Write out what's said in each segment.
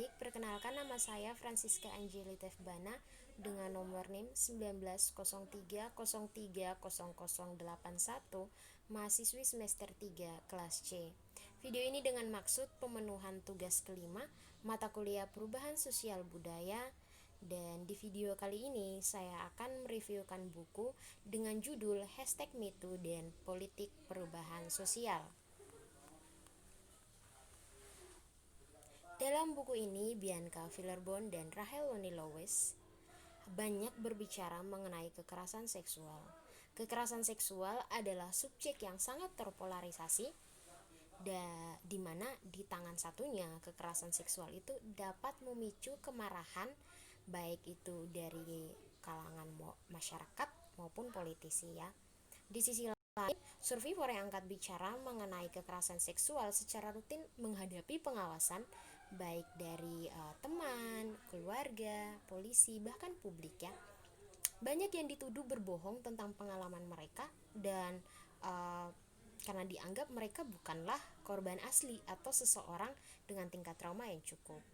Baik, perkenalkan nama saya Francisca Angeli Tefbana dengan nomor NIM 1903030081, mahasiswi semester 3 kelas C. Video ini dengan maksud pemenuhan tugas kelima mata kuliah Perubahan Sosial Budaya, dan di video kali ini saya akan mereviewkan buku dengan judul #MeToo dan Politik Perubahan Sosial. Dalam buku ini, Bianca Villerbon dan Rachel Loni Lowes banyak berbicara mengenai kekerasan seksual. Kekerasan seksual adalah subjek yang sangat terpolarisasi, di mana di tangan satunya kekerasan seksual itu dapat memicu kemarahan baik itu dari kalangan masyarakat maupun politisi ya. Di sisi lain, survivor yang angkat bicara mengenai kekerasan seksual secara rutin menghadapi pengawasan baik dari teman, keluarga, polisi, bahkan publik ya. Banyak yang dituduh berbohong tentang pengalaman mereka dan karena dianggap mereka bukanlah korban asli atau seseorang dengan tingkat trauma yang cukup.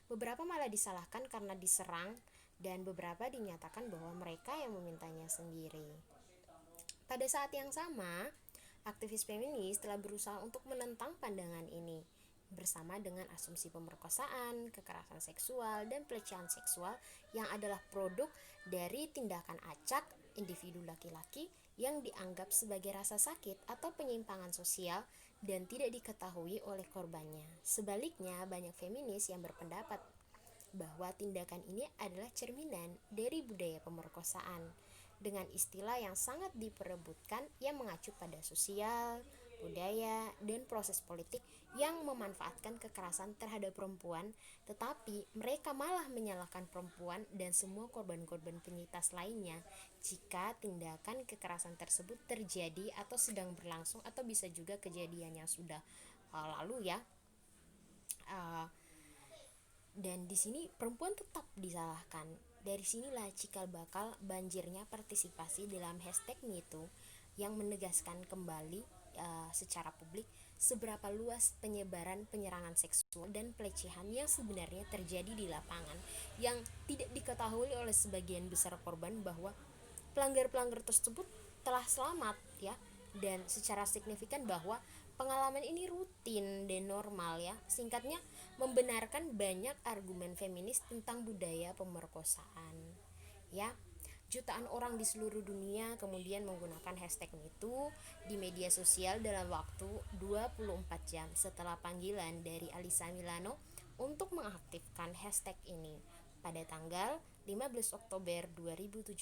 Beberapa malah disalahkan karena diserang dan beberapa dinyatakan bahwa mereka yang memintanya sendiri. Pada saat yang sama, aktivis feminis telah berusaha untuk menentang pandangan ini bersama dengan asumsi pemerkosaan, kekerasan seksual, dan pelecehan seksual yang adalah produk dari tindakan acak individu laki-laki yang dianggap sebagai rasa sakit atau penyimpangan sosial dan tidak diketahui oleh korbannya. Sebaliknya, banyak feminis yang berpendapat bahwa tindakan ini adalah cerminan dari budaya pemerkosaan dengan istilah yang sangat diperebutkan yang mengacu pada sosial, budaya, dan proses politik yang memanfaatkan kekerasan terhadap perempuan, tetapi mereka malah menyalahkan perempuan dan semua korban-korban penyintas lainnya jika tindakan kekerasan tersebut terjadi atau sedang berlangsung atau bisa juga kejadian yang sudah lalu ya. Dan di sini perempuan tetap disalahkan. Dari sinilah cikal bakal banjirnya partisipasi dalam #MeToo yang menegaskan kembali secara publik seberapa luas penyebaran penyerangan seksual dan pelecehan yang sebenarnya terjadi di lapangan, yang tidak diketahui oleh sebagian besar korban bahwa pelanggar-pelanggar tersebut telah selamat ya, dan secara signifikan bahwa pengalaman ini rutin dan normal ya. Singkatnya, membenarkan banyak argumen feminis tentang budaya pemerkosaan ya. Jutaan orang di seluruh dunia kemudian menggunakan #MeToo di media sosial dalam waktu 24 jam setelah panggilan dari Alyssa Milano untuk mengaktifkan hashtag ini pada tanggal 15 Oktober 2017,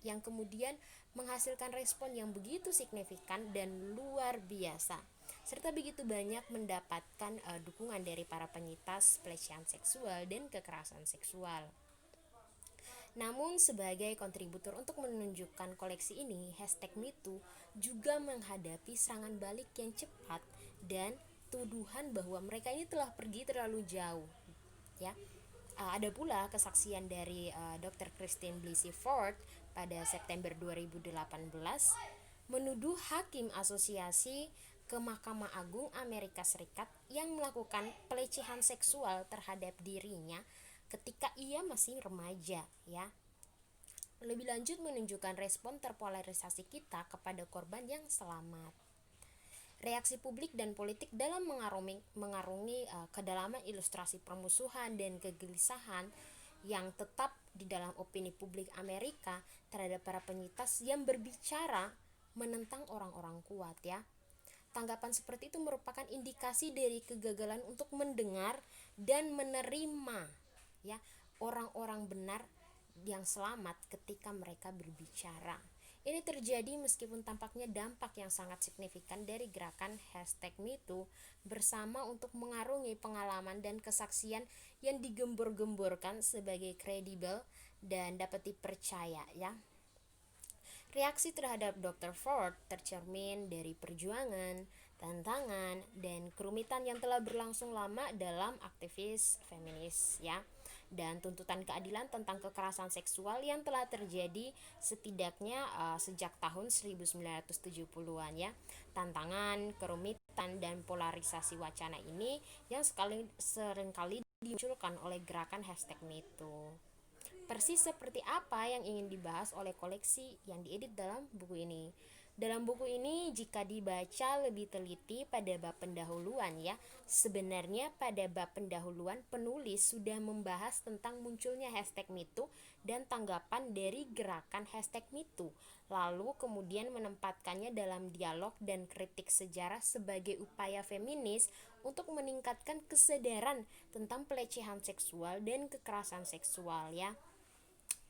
yang kemudian menghasilkan respon yang begitu signifikan dan luar biasa, serta begitu banyak mendapatkan dukungan dari para penyintas pelecehan seksual dan kekerasan seksual. Namun sebagai kontributor untuk menunjukkan koleksi ini, #MeToo juga menghadapi serangan balik yang cepat dan tuduhan bahwa mereka ini telah pergi terlalu jauh ya. Ada pula kesaksian dari Dr. Christine Blasey Ford pada September 2018 menuduh hakim asosiasi ke Mahkamah Agung Amerika Serikat yang melakukan pelecehan seksual terhadap dirinya ketika ia masih remaja ya. Lebih lanjut menunjukkan respon terpolarisasi kita kepada korban yang selamat. Reaksi publik dan politik dalam mengarungi kedalaman ilustrasi permusuhan dan kegelisahan yang tetap di dalam opini publik Amerika terhadap para penyintas yang berbicara menentang orang-orang kuat ya. Tanggapan seperti itu merupakan indikasi dari kegagalan untuk mendengar dan menerima ya orang-orang benar yang selamat ketika mereka berbicara. Ini terjadi meskipun tampaknya dampak yang sangat signifikan dari gerakan #MeToo bersama untuk mengarungi pengalaman dan kesaksian yang digembor-gemborkan sebagai kredibel dan dapat dipercaya ya. Reaksi terhadap Dr. Ford tercermin dari perjuangan, tantangan, dan kerumitan yang telah berlangsung lama dalam aktivis feminis ya, dan tuntutan keadilan tentang kekerasan seksual yang telah terjadi setidaknya sejak tahun 1970-an ya. Tantangan, kerumitan, dan polarisasi wacana ini yang seringkali dimunculkan oleh gerakan hashtag #MeToo. Persis seperti apa yang ingin dibahas oleh koleksi yang diedit dalam buku ini. Dalam buku ini jika dibaca lebih teliti pada bab pendahuluan ya, sebenarnya pada bab pendahuluan penulis sudah membahas tentang munculnya hashtag #MeToo dan tanggapan dari gerakan hashtag #MeToo, lalu kemudian menempatkannya dalam dialog dan kritik sejarah sebagai upaya feminis untuk meningkatkan kesadaran tentang pelecehan seksual dan kekerasan seksual ya.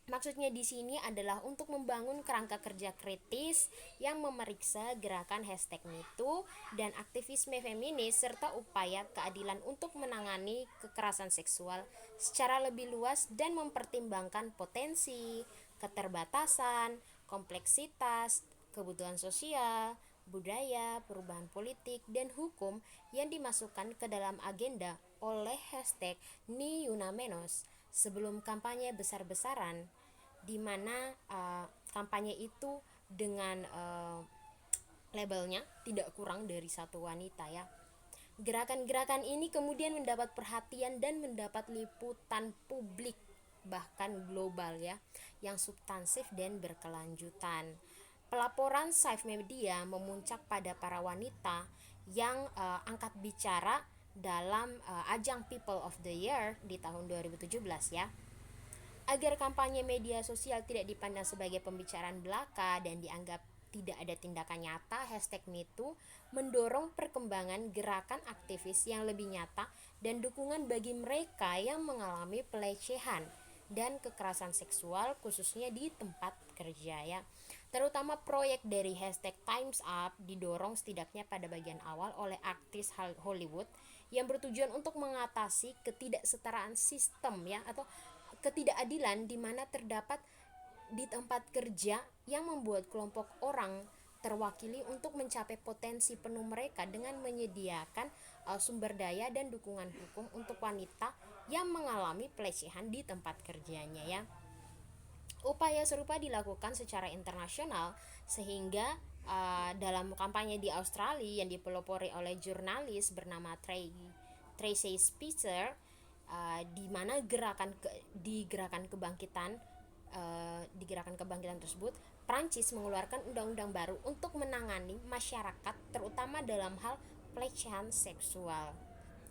Maksudnya di sini adalah untuk membangun kerangka kerja kritis yang memeriksa gerakan hashtag #MeToo dan aktivisme feminis serta upaya keadilan untuk menangani kekerasan seksual secara lebih luas dan mempertimbangkan potensi, keterbatasan, kompleksitas, kebutuhan sosial, budaya, perubahan politik, dan hukum yang dimasukkan ke dalam agenda oleh hashtag #NiUnamenos sebelum kampanye besar-besaran, di mana kampanye itu dengan labelnya tidak kurang dari satu wanita ya. Gerakan-gerakan ini kemudian mendapat perhatian dan mendapat liputan publik bahkan global ya, yang substansif dan berkelanjutan. Pelaporan Saif Media memuncak pada para wanita yang angkat bicara dalam ajang People of the Year di tahun 2017 ya. Agar kampanye media sosial tidak dipandang sebagai pembicaraan belaka dan dianggap tidak ada tindakan nyata, hashtag #MeToo mendorong perkembangan gerakan aktivis yang lebih nyata dan dukungan bagi mereka yang mengalami pelecehan dan kekerasan seksual khususnya di tempat kerja ya. Terutama proyek dari hashtag Times Up didorong setidaknya pada bagian awal oleh artis Hollywood yang bertujuan untuk mengatasi ketidaksetaraan sistem ya, atau ketidakadilan di mana terdapat di tempat kerja yang membuat kelompok orang terwakili untuk mencapai potensi penuh mereka dengan menyediakan sumber daya dan dukungan hukum untuk wanita yang mengalami pelecehan di tempat kerjanya ya. Upaya serupa dilakukan secara internasional sehingga dalam kampanye di Australia yang dipelopori oleh jurnalis bernama Tracy Spitzer, di mana di gerakan kebangkitan tersebut Prancis mengeluarkan undang-undang baru untuk menangani masyarakat terutama dalam hal pelecehan seksual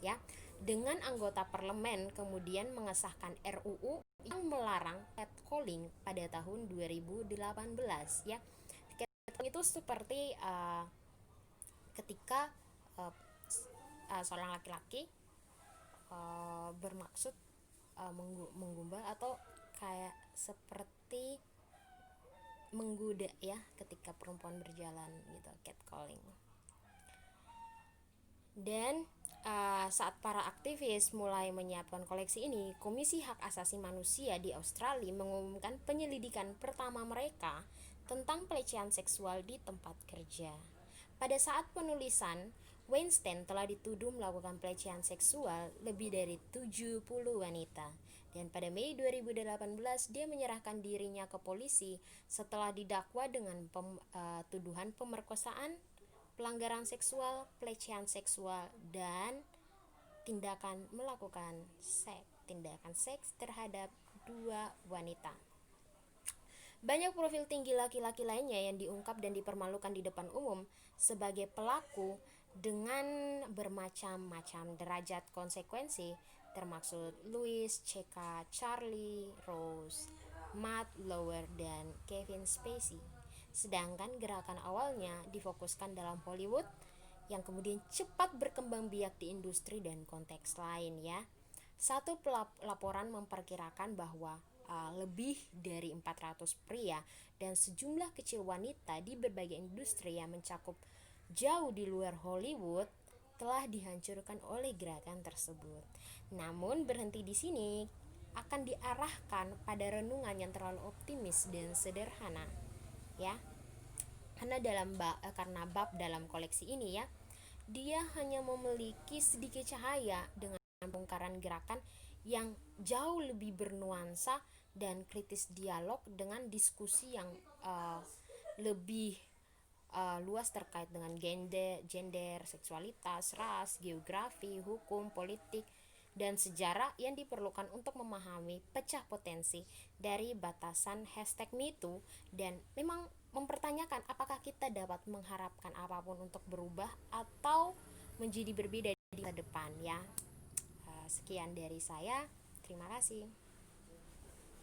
ya, dengan anggota parlemen kemudian mengesahkan RUU yang melarang catcalling pada tahun 2018 ya. Catcalling itu seperti ketika seorang laki-laki bermaksud menggombal atau kayak seperti menggoda ya ketika perempuan berjalan gitu, catcalling. Dan saat para aktivis mulai menyiapkan koleksi ini, Komisi Hak Asasi Manusia di Australia mengumumkan penyelidikan pertama mereka tentang pelecehan seksual di tempat kerja. Pada saat penulisan, Weinstein telah dituduh melakukan pelecehan seksual lebih dari 70 wanita. Dan pada Mei 2018 dia menyerahkan dirinya ke polisi setelah didakwa dengan tuduhan pemerkosaan, pelanggaran seksual, pelecehan seksual, dan tindakan seks terhadap 2 wanita. Banyak profil tinggi laki-laki lainnya yang diungkap dan dipermalukan di depan umum sebagai pelaku dengan bermacam-macam derajat konsekuensi, termasuk Louis C.K. Charlie Rose, Matt Lauer, dan Kevin Spacey. Sedangkan gerakan awalnya difokuskan dalam Hollywood yang kemudian cepat berkembang biak di industri dan konteks lain ya. Satu laporan memperkirakan bahwa lebih dari 400 pria dan sejumlah kecil wanita di berbagai industri yang mencakup jauh di luar Hollywood telah dihancurkan oleh gerakan tersebut. Namun berhenti di sini akan diarahkan pada renungan yang terlalu optimis dan sederhana ya. Karena bab dalam koleksi ini ya, dia hanya memiliki sedikit cahaya dengan pembongkaran gerakan yang jauh lebih bernuansa dan kritis dialog dengan diskusi yang lebih luas terkait dengan gender, seksualitas, ras, geografi, hukum, politik, dan sejarah yang diperlukan untuk memahami pecah potensi dari batasan hashtag #MeToo, dan memang mempertanyakan apakah kita dapat mengharapkan apapun untuk berubah atau menjadi berbeda di masa depan ya. Sekian dari saya. Terima kasih.